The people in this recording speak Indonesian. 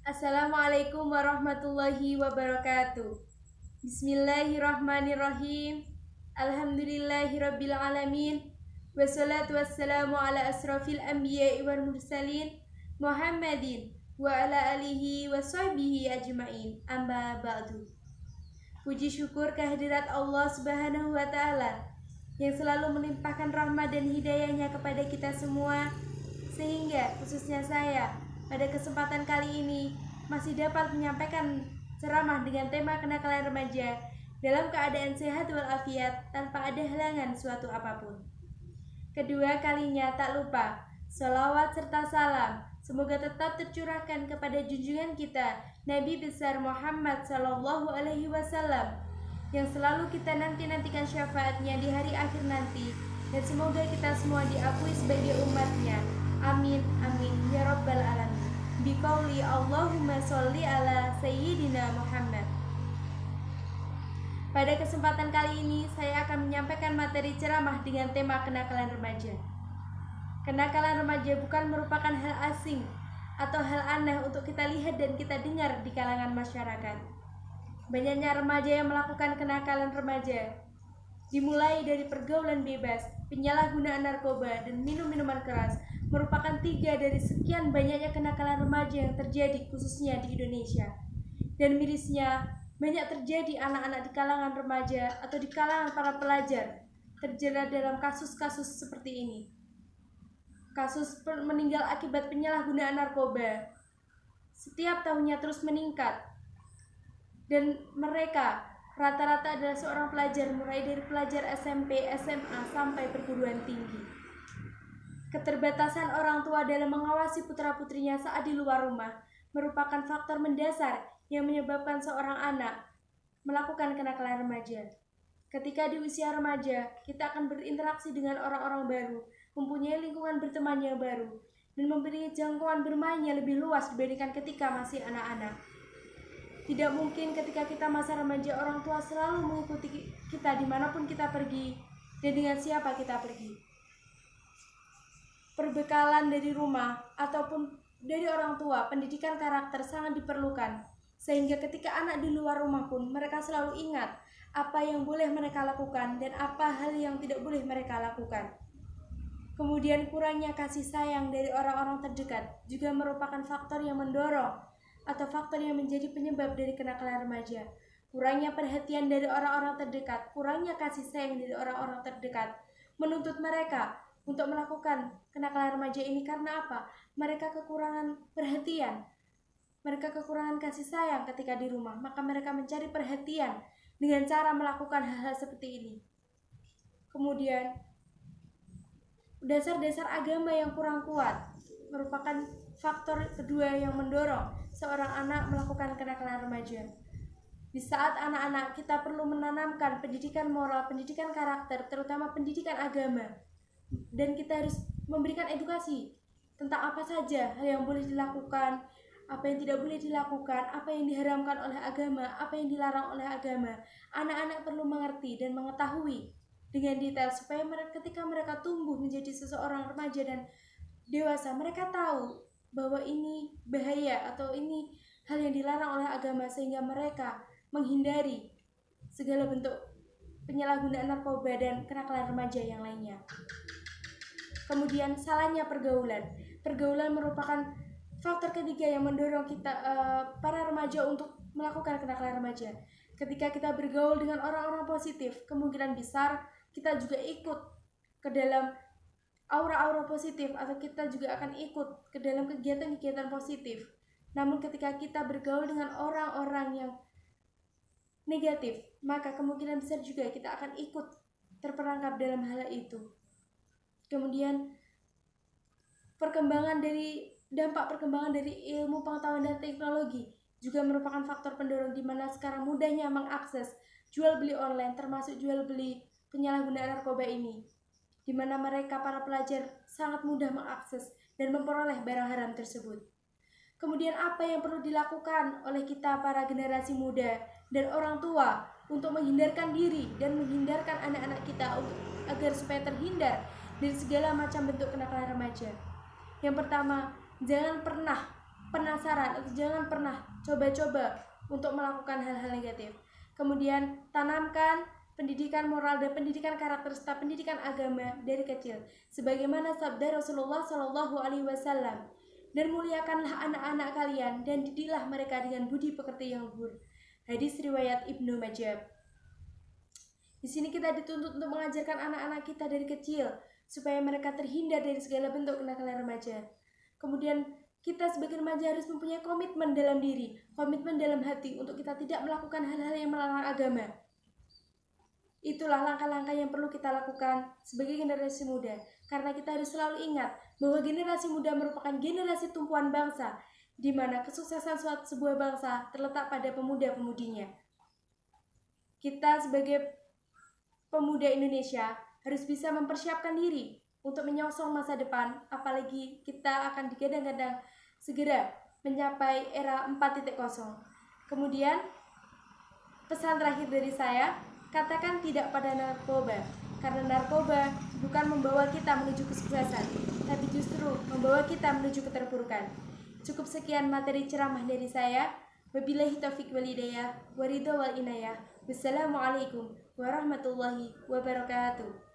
Assalamualaikum warahmatullahi wabarakatuh. Bismillahirrahmanirrahim. Alhamdulillahirabbil alamin. Wassalatu wassalamu ala asrafil anbiya'i wal mursalin Muhammadin wa ala alihi wa sahbihi ajmain. Amma ba'du. Puji syukur kehadirat Allah Subhanahu wa taala yang selalu melimpahkan rahmat dan hidayahnya kepada kita semua, sehingga khususnya saya pada kesempatan kali ini masih dapat menyampaikan ceramah dengan tema kenakalan remaja dalam keadaan sehat walafiat tanpa ada halangan suatu apapun. Kedua kalinya tak lupa selawat serta salam semoga tetap tercurahkan kepada junjungan kita Nabi besar Muhammad Sallallahu Alaihi Wasallam yang selalu kita nantikan syafaatnya di hari akhir nanti, dan semoga kita semua diakui sebagai umatnya. Amin amin ya rabbal alamin. Biqauli Allahumma sholli ala sayyidina Muhammad. Pada kesempatan kali ini saya akan menyampaikan materi ceramah dengan tema kenakalan remaja. Kenakalan remaja bukan merupakan hal asing atau hal aneh untuk kita lihat dan kita dengar di kalangan masyarakat. Banyaknya remaja yang melakukan kenakalan remaja, dimulai dari pergaulan bebas, penyalahgunaan narkoba, dan minum-minuman keras, merupakan 3 dari sekian banyaknya kenakalan remaja yang terjadi khususnya di Indonesia. Dan mirisnya, banyak terjadi anak-anak di kalangan remaja atau di kalangan para pelajar terjerat dalam kasus-kasus seperti ini. Kasus meninggal akibat penyalahgunaan narkoba setiap tahunnya terus meningkat. Dan mereka rata-rata adalah seorang pelajar mulai dari pelajar SMP, SMA, sampai perguruan tinggi. Keterbatasan orang tua dalam mengawasi putra-putrinya saat di luar rumah merupakan faktor mendasar yang menyebabkan seorang anak melakukan kenakalan remaja. Ketika di usia remaja, kita akan berinteraksi dengan orang-orang baru, mempunyai lingkungan berteman yang baru, dan memberi jangkauan bermainnya lebih luas dibandingkan ketika masih anak-anak. Tidak mungkin ketika kita masa remaja orang tua selalu mengikuti kita dimanapun kita pergi dan dengan siapa kita pergi. Perbekalan dari rumah ataupun dari orang tua, pendidikan karakter sangat diperlukan, sehingga ketika anak di luar rumah pun mereka selalu ingat apa yang boleh mereka lakukan dan apa hal yang tidak boleh mereka lakukan. Kemudian kurangnya kasih sayang dari orang-orang terdekat juga merupakan faktor yang mendorong atau faktor yang menjadi penyebab dari kenakalan remaja. Kurangnya perhatian dari orang-orang terdekat, kurangnya kasih sayang dari orang-orang terdekat menuntut mereka untuk melakukan kenakalan remaja ini karena apa? Mereka kekurangan perhatian, mereka kekurangan kasih sayang ketika di rumah, maka mereka mencari perhatian dengan cara melakukan hal-hal seperti ini. Kemudian dasar-dasar agama yang kurang kuat merupakan faktor kedua yang mendorong seorang anak melakukan kenakalan remaja. Di saat anak-anak kita perlu menanamkan pendidikan moral, pendidikan karakter, terutama pendidikan agama, dan kita harus memberikan edukasi tentang apa saja hal yang boleh dilakukan, apa yang tidak boleh dilakukan, apa yang diharamkan oleh agama, apa yang dilarang oleh agama. Anak-anak perlu mengerti dan mengetahui dengan detail supaya ketika mereka tumbuh menjadi seseorang remaja dan dewasa, mereka tahu bahwa ini bahaya atau ini hal yang dilarang oleh agama, sehingga mereka menghindari segala bentuk penyalahgunaan narkoba dan kenakalan remaja yang lainnya. Kemudian salahnya pergaulan. Pergaulan merupakan faktor ketiga yang mendorong kita para remaja untuk melakukan kenakalan remaja. Ketika kita bergaul dengan orang-orang positif, kemungkinan besar kita juga ikut ke dalam aura-aura positif atau kita juga akan ikut ke dalam kegiatan-kegiatan positif. Namun ketika kita bergaul dengan orang-orang yang negatif, maka kemungkinan besar juga kita akan ikut terperangkap dalam hal itu. Kemudian dampak perkembangan dari ilmu pengetahuan dan teknologi juga merupakan faktor pendorong di mana sekarang mudahnya mengakses jual beli online, termasuk jual beli penyalahgunaan narkoba ini, di mana mereka para pelajar sangat mudah mengakses dan memperoleh barang haram tersebut. Kemudian apa yang perlu dilakukan oleh kita para generasi muda dan orang tua untuk menghindarkan diri dan menghindarkan anak-anak kita agar supaya terhindar dari segala macam bentuk kenakalan remaja? Yang pertama, jangan pernah penasaran atau jangan pernah coba-coba untuk melakukan hal-hal negatif. Kemudian tanamkan pendidikan moral dan pendidikan karakter serta pendidikan agama dari kecil, sebagaimana sabda Rasulullah Shallallahu Alaihi Wasallam. Dan muliakanlah anak-anak kalian dan didiklah mereka dengan budi pekerti yang luhur. Hadis riwayat Ibnu Majah. Di sini kita dituntut untuk mengajarkan anak-anak kita dari kecil supaya mereka terhindar dari segala bentuk kenakalan remaja. Kemudian kita sebagai remaja harus mempunyai komitmen dalam diri, komitmen dalam hati untuk kita tidak melakukan hal-hal yang melarang agama. Itulah langkah-langkah yang perlu kita lakukan sebagai generasi muda, karena kita harus selalu ingat bahwa generasi muda merupakan generasi tumpuan bangsa, di mana kesuksesan suatu sebuah bangsa terletak pada pemuda-pemudinya. Kita sebagai pemuda Indonesia harus bisa mempersiapkan diri untuk menyongsong masa depan, apalagi kita akan digadang-gadang segera mencapai era 4.0. Kemudian, pesan terakhir dari saya, katakan tidak pada narkoba, karena narkoba bukan membawa kita menuju kesuksesan, tapi justru membawa kita menuju keterpurukan. Cukup sekian materi ceramah dari saya. Wabillahi taufiq wal hidayah, waridho wal inayah. Wassalamualaikum warahmatullahi wabarakatuh.